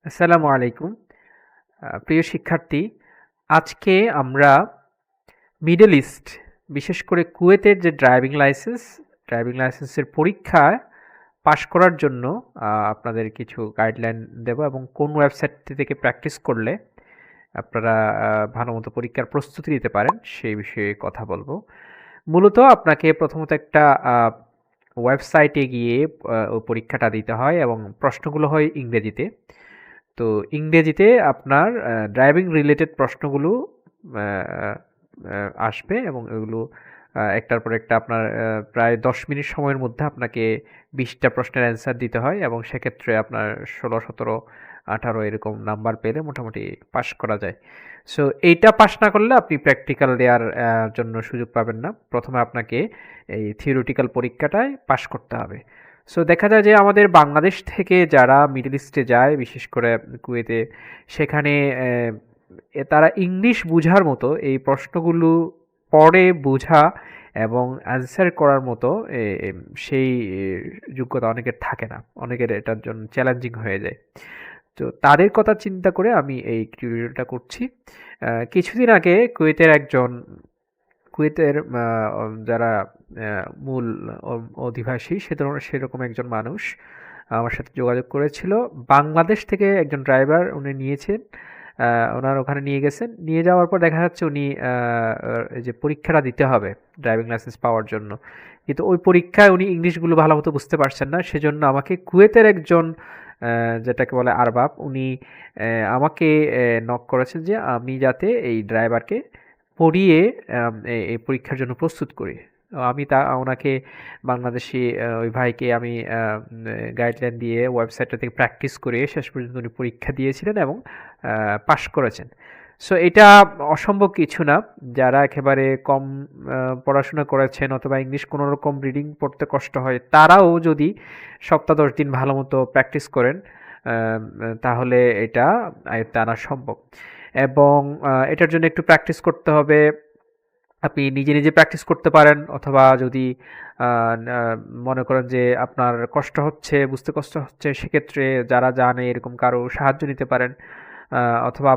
আসসালামু আলাইকুম। প্রিয় শিক্ষার্থী, আজকে আমরা মিডল ইস্ট, বিশেষ করে কুয়েতের যে ড্রাইভিং লাইসেন্সের পরীক্ষা পাশ করার জন্য আপনাদের কিছু গাইডলাইন দেব এবং কোন ওয়েবসাইটটি থেকে প্র্যাকটিস করলে আপনারা ভালোমতো পরীক্ষার প্রস্তুতি নিতে পারেন সেই বিষয়ে কথা বলবো। মূলত আপনাকে প্রথমত একটা ওয়েবসাইটে গিয়ে ওই পরীক্ষাটা দিতে হয় এবং প্রশ্নগুলো হয় ইংরেজিতে। তো ইংরেজিতে আপনার ড্রাইভিং রিলেটেড প্রশ্নগুলো আসবে এবং এগুলো একটার পর একটা আপনার প্রায় 10 মিনিট সময়ের মধ্যে আপনাকে 20টা প্রশ্নের অ্যান্সার দিতে হয় এবং সেক্ষেত্রে আপনার 16, 17, 18 এরকম নাম্বার পেলে মোটামুটি পাস করা যায়। সো এইটা পাস না করলে আপনি প্র্যাকটিক্যাল দেওয়ার জন্য সুযোগ পাবেন না। প্রথমে আপনাকে এই থিওরিটিক্যাল পরীক্ষাটায় পাস করতে হবে। সো দেখা যায় যে আমাদের বাংলাদেশ থেকে যারা মিডল ইস্টে যায়, বিশেষ করে কুয়েতে, সেখানে তারা ইংলিশ বুঝার মতো এই প্রশ্নগুলো পড়ে বোঝা এবং অ্যান্সার করার মতো সেই যোগ্যতা অনেকের থাকে না, অনেকের এটার জন্য চ্যালেঞ্জিং হয়ে যায়। তো তাদের কথা চিন্তা করে আমি এই টিউটোরিয়ালটা করছি। কিছুদিন আগে কুয়েতের যারা মূল অধিবাসী সেরকম একজন মানুষ আমার সাথে যোগাযোগ করেছিল। বাংলাদেশ থেকে একজন ড্রাইভার উনি নিয়েছেন, ওনার ওখানে নিয়ে গেছেন। নিয়ে যাওয়ার পর দেখা যাচ্ছে উনি এই যে পরীক্ষাটা দিতে হবে ড্রাইভিং লাইসেন্স পাওয়ার জন্য, কিন্তু ওই পরীক্ষায় উনি ইংলিশগুলো ভালো মতো বুঝতে পারছেন না। সেজন্য আমাকে কুয়েতের একজন যেটাকে বলে আরবাব, উনি আমাকে নক করেছেন যে আমি যাতে এই ড্রাইভারকে পড়িয়ে এই পরীক্ষার জন্য প্রস্তুত করি। আমি ওনাকে বাংলাদেশি ওই ভাইকে আমি গাইডলাইন দিয়ে ওয়েবসাইটটা থেকে প্র্যাকটিস করে শেষ পর্যন্ত উনি পরীক্ষা দিয়েছিলেন এবং পাশ করেছেন। সো এটা অসম্ভব কিছু না। যারা একেবারে কম পড়াশোনা করেছেন অথবা ইংলিশ কোনো রকম রিডিং পড়তে কষ্ট হয়, তারাও যদি সপ্তাহ 10 দিন ভালো মতো প্র্যাকটিস করেন তাহলে এটা আয়ত্তে আনা সম্ভব। এবং এটার জন্য একটু প্র্যাকটিস করতে হবে। আপনি নিজে নিজে প্র্যাকটিস করতে পারেন, অথবা যদি মনে করেন যে আপনার কষ্ট হচ্ছে, বুঝতে কষ্ট হচ্ছে, সেক্ষেত্রে যারা জানে এরকম কারো সাহায্য নিতে পারেন। অথবা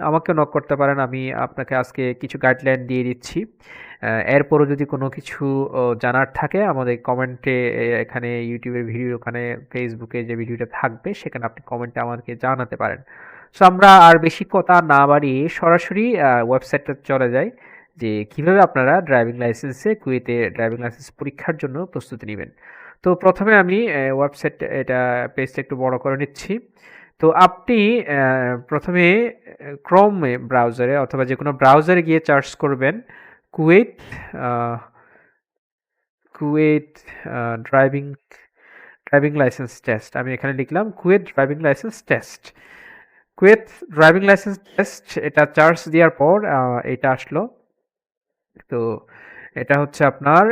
আমাকে নক করতে পারেন, আমি আপনাকে আজকে কিছু গাইডলাইন দিয়ে দিচ্ছি। এরপরও যদি কোনো কিছু জানার থাকে আমাদের কমেন্টে, এখানে ইউটিউবের ভিডিও, ওখানে ফেসবুকে যে ভিডিওটা থাকবে সেখানে আপনি কমেন্টে আমাকে জানাতে পারেন। সো আমরা আর বেশি কথা না বাড়িয়ে সরাসরি ওয়েবসাইটে চলে যাই যে কিভাবে আপনারা কুয়েতে ড্রাইভিং লাইসেন্স পরীক্ষার জন্য প্রস্তুতি নেবেন। তো প্রথমে আমি পেজটা একটু বড় করে নিচ্ছি। তো আপনি প্রথমে ক্রোমে ব্রাউজারে অথবা যে কোনো ব্রাউজারে গিয়ে সার্চ করবেন Kuwait Kuwait driving driving licence test. আমি এখানে লিখলাম Kuwait driving licence test. Kuwait driving licence test, এটা চার্জ দেওয়ার পর এটা আসলো। তো এটা হচ্ছে আপনার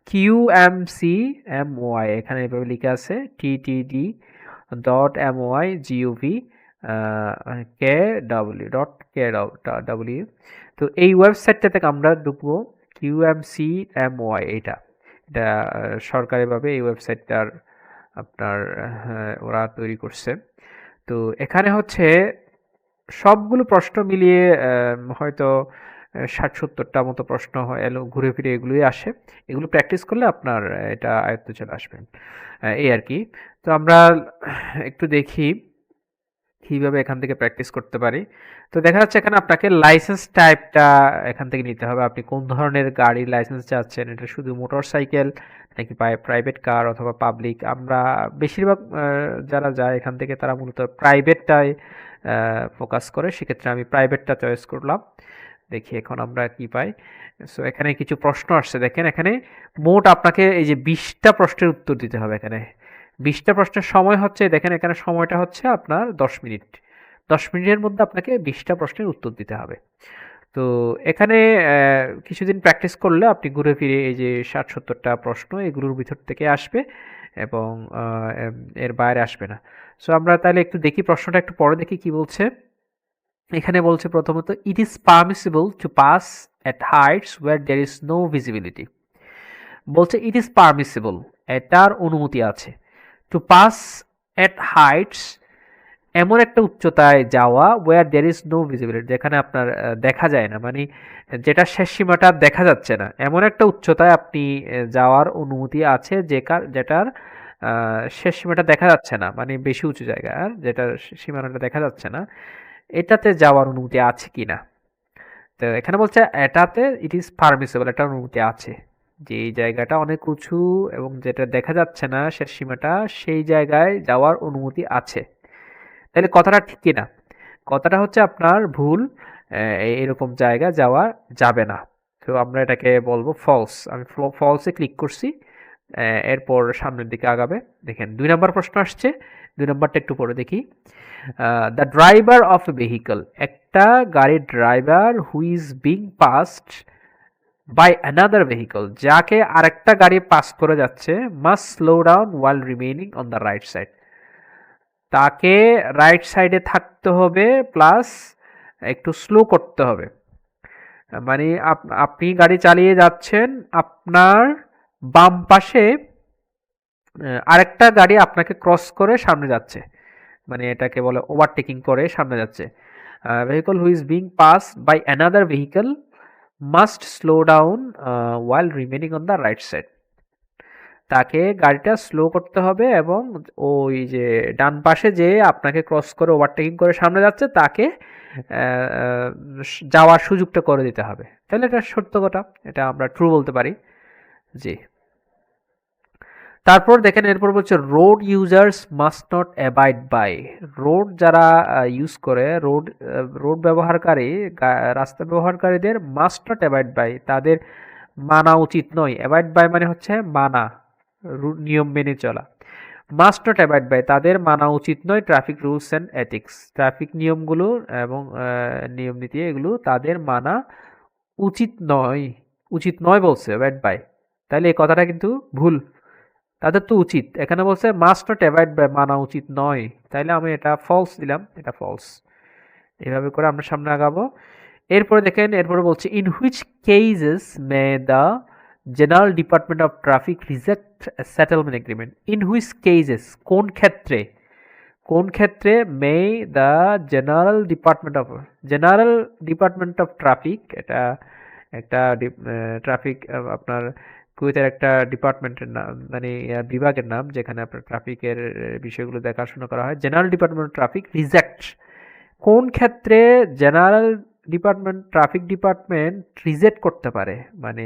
QMCMY, এখানে এভাবে লিখে আছে TTD.MY.gov KW.KW। তো এই ওয়েবসাইটটা থেকে আমরা ঢুকবো। QMCMY, এটা এটা সরকারিভাবে এই ওয়েবসাইটটার আপনার ওরা তৈরি করছে। তো এখানে হচ্ছে সবগুলো প্রশ্ন মিলিয়ে হয়তো 60-70টা মতো প্রশ্ন হয়, এলো ঘুরে ফিরে এগুলোই আসে। এগুলো প্র্যাকটিস করলে আপনার এটা আয়ত্তে চলে আসবেন, এই আর কি। তো আমরা একটু দেখি কিভাবে এখান থেকে প্র্যাকটিস করতে পারি। তো দেখা যাচ্ছে এখানে আপনাকে লাইসেন্স টাইপটা এখান থেকে নিতে হবে। আপনি কোন ধরনের গাড়ির লাইসেন্স চাচ্ছেন, এটা শুধু মোটরসাইকেল নাকি প্রাইভেট কার অথবা পাবলিক। আমরা বেশিরভাগ যারা যায় এখান থেকে তারা মূলত প্রাইভেটটাই ফোকাস করে, সেক্ষেত্রে আমি প্রাইভেটটা চয়েস করলাম। দেখি এখন আমরা কি পাই। সো এখানে কিছু প্রশ্ন আসছে, দেখেন এখানে মোট আপনাকে এই যে 20টা প্রশ্নের উত্তর দিতে হবে। এখানে 20টা প্রশ্নের সময় হচ্ছে, দেখেন এখানে সময়টা হচ্ছে আপনার 10 মিনিট। 10 মিনিটের মধ্যে আপনাকে 20টা প্রশ্নের উত্তর দিতে হবে। তো এখানে কিছুদিন প্র্যাকটিস করলে আপনি ঘুরে ফিরে এই যে 60-70টা প্রশ্ন এগুলোর ভিতর থেকে আসবে এবং এর বাইরে আসবে না। সো আমরা তাহলে একটু দেখি, প্রশ্নটা একটু পরে দেখি কি বলছে। এখানে বলছে প্রথমত, it is permissible to pass at heights where there is no visibility. বলছে ইট ইজ পারমিসিবল, এটার অনুমতি আছে, টু পাস এট হাইটস এমন একটা উচ্চতায় যাওয়া where there is no visibility, যেখানে আপনার দেখা যায় না, মানে যেটা শেষ সীমাটা দেখা যাচ্ছে না, এমন একটা উচ্চতায় আপনি যাওয়ার অনুমতি আছে যেটার শেষ সীমাটা দেখা যাচ্ছে না, মানে বেশি উঁচু জায়গা আর যেটার সীমানাটা দেখা যাচ্ছে না, এটাতে যাওয়ার অনুমতি আছে কিনা। তো এখানে বলছে এটাতে ইট ইজ পারমিসেবল, এটা অনুমতি আছে, যে এই জায়গাটা অনেক উঁচু এবং যেটা দেখা যাচ্ছে না শেষ সীমাটা, সেই জায়গায় যাওয়ার অনুমতি আছে। তাহলে কথাটা ঠিক কিনা? কথাটা হচ্ছে আপনার ভুল, এরকম জায়গা যাওয়া যাবে না। তো আমরা এটাকে বলবো ফলস। আমি ফলসে ক্লিক করছি, এরপর সামনের দিকে আগাবে। দেখেন 2 নম্বর প্রশ্ন আসছে, 2 নম্বরটা একটু পরে দেখি। The driver of a vehicle, একটা গাড়ির driver who is being passed by another vehicle, যাকে আরেকটা গাড়ি পাস করে যাচ্ছে, must slow down while remaining on the right side, তাকে রাইট সাইডে থাকতে হবে প্লাস একটু স্লো করতে হবে। মানে আপনি গাড়ি চালিয়ে যাচ্ছেন, আপনার বাম পাশে আরেকটা গাড়ি আপনাকে ক্রস করে সামনে যাচ্ছে, মানে এটাকে বলে ওভারটেকিং করে সামনে যাচ্ছে। Vehicle who is being pass by another vehicle must slow down while remaining on the right side, তাকে গাড়িটা স্লো করতে হবে এবং ওই যে ডান পাশে যে আপনাকে ক্রস করে ওভারটেকিং করে সামনে যাচ্ছে তাকে যাওয়ার সুযোগটা করে দিতে হবে। তাহলে এটা সত্য কথা, এটা আমরা ট্রু বলতে পারি। জি। তারপর দেখেন এরপর বলছে road users must not abide by, road যারা ইউজ করে, রোড ব্যবহারকারী, রাস্তা ব্যবহারকারীদের মাস্ট নট অ্যাবাইড বাই, তাদের মানা উচিত নয়। অ্যাবাইড বাই মানে হচ্ছে মানা, নিয়ম মেনে চলা। মাস্ট নট অ্যাবাইড বাই, তাদের মানা উচিত নয় traffic rules and ethics, traffic নিয়মগুলো এবং নিয়ম নীতি এগুলো তাদের মানা উচিত নয়। উচিত নয় বলছে অ্যাবাইড বাই, তাহলে এই কথাটা কিন্তু ভুল, তাদের তো উচিত। এখানে বলছে মাস্ট নট অ্যাভয়েড বাই, মানা উচিত নয়, তাইলে আমি এটা ফলস দিলাম, এটা ফলস। এভাবে করে আমরা সামনে আগাবো। এরপরে দেখেন, এরপরে বলছে in which cases may the general department of traffic reject settlement agreement, in which cases কোন ক্ষেত্রে, কোন ক্ষেত্রে may the general department of traffic, এটা একটা ট্রাফিক আপনার কুয়েতের একটা ডিপার্টমেন্টের নাম, মানে বিভাগের নাম, যেখানে আপনার ট্রাফিকের বিষয়গুলো দেখাশোনা করা হয়। General department of traffic reject, কোন ক্ষেত্রে জেনারেল ট্রাফিক ডিপার্টমেন্ট রিজেক্ট করতে পারে, মানে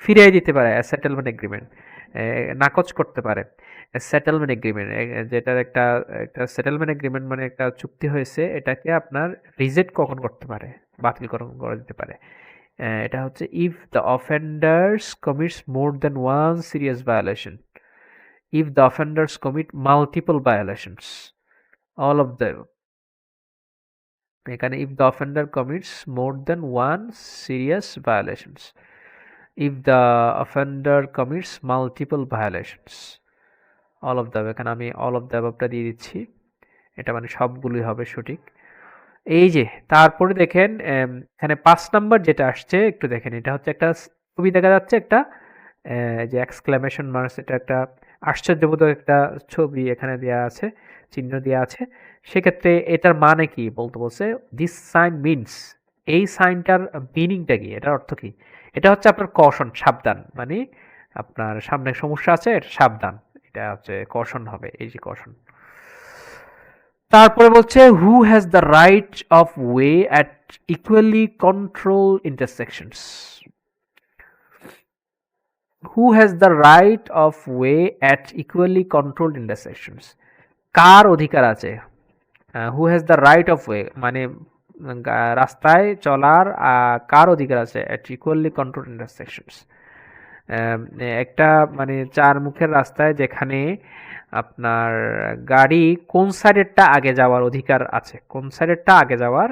ফিরিয়ে দিতে পারে সেটেলমেন্ট এগ্রিমেন্ট, নাকচ করতে পারে সেটেলমেন্ট এগ্রিমেন্ট, যেটার একটা একটা সেটেলমেন্ট এগ্রিমেন্ট মানে একটা চুক্তি হয়েছে, এটাকে আপনার রিজেক্ট কখন করতে পারে, বাতিল করে দিতে পারে। এটা হচ্ছে if the offenders commits more than one serious violation, if the offenders commit multiple violations, all of the, এখানে if the offender commits more than one serious violations, if the offender commits multiple violations, all of the, এখানে আমি all of the অ্যাবভটা দিয়ে দিচ্ছি, এটা মানে সবগুলোই হবে সঠিক। এই যে তারপরে দেখেন এখানে 5 নম্বর যেটা আসছে একটু দেখেন, এটা হচ্ছে একটা ছবি দেখা যাচ্ছে, একটা যে এক্সক্লামেশন মার্কস, এটা একটা আশ্চর্যবোধক একটা ছবি এখানে দেওয়া আছে, চিহ্ন দেওয়া আছে। সেক্ষেত্রে এটার মানে কি বলতে বলছে, দিস সাইন মিনস, এই সাইনটার মিনিংটা কি, এটার অর্থ কি? এটা হচ্ছে আপনার কশন, সাবধান, মানে আপনার সামনে সমস্যা আছে, সাবধান, এটা হচ্ছে কশন হবে, এই যে কশন। তারপরে বলছে who has the right of way at equally control intersections, who has the right of way at equally controlled intersections, কার অধিকার আছে, who has the right of way মানে রাস্তায় চলার কার অধিকার আছে অ্যাট ইকুয়ালি কন্ট্রোলড ইন্টারসেকশনস, একটা মানে 4 মুখের রাস্তায় যেখানে আপনার গাড়ি কোন সাইডেরটা আগে যাওয়ার অধিকার আছে, কোন সাইডেরটা আগে যাওয়ার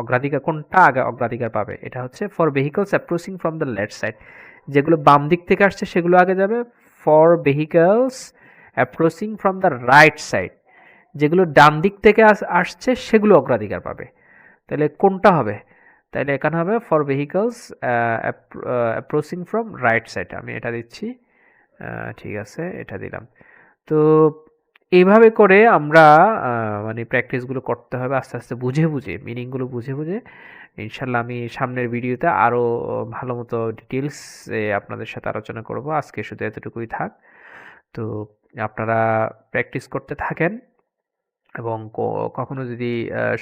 অগ্রাধিকার, কোনটা আগে অগ্রাধিকার পাবে, এটা হচ্ছে for vehicles approaching from the left side, যেগুলো বাম দিক থেকে আসছে সেগুলো আগে যাবে। For vehicles approaching from the right side, যেগুলো ডান দিক থেকে আসছে সেগুলো অগ্রাধিকার পাবে। তাহলে কোনটা হবে? তাহলে এখানে হবে for vehicles approaching from right side, আমি এটা দিচ্ছি, ঠিক আছে এটা দিলাম। তো এইভাবে করে আমরা মানে প্র্যাকটিসগুলো করতে হবে আস্তে, আস্তে বুঝে, বুঝে মিনিংগুলো বুঝে, বুঝে ইনশাআল্লাহ আমি সামনের ভিডিওতে আরো ভালো মতো ডিটেইলস এ আপনাদের সাথে আলোচনা করব। আজকে শুধু এতটুকুই থাক। তো আপনারা প্র্যাকটিস করতে থাকেন এবং কখনো যদি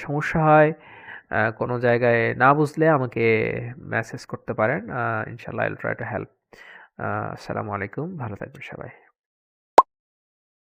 সমস্যা হয়, কোনো জায়গায় না বুঝলে আমাকে মেসেজ করতে পারেন। ইনশাআল্লাহ I'll try to help. আসসালামু আলাইকুম। ভালো থাকবেন সবাই।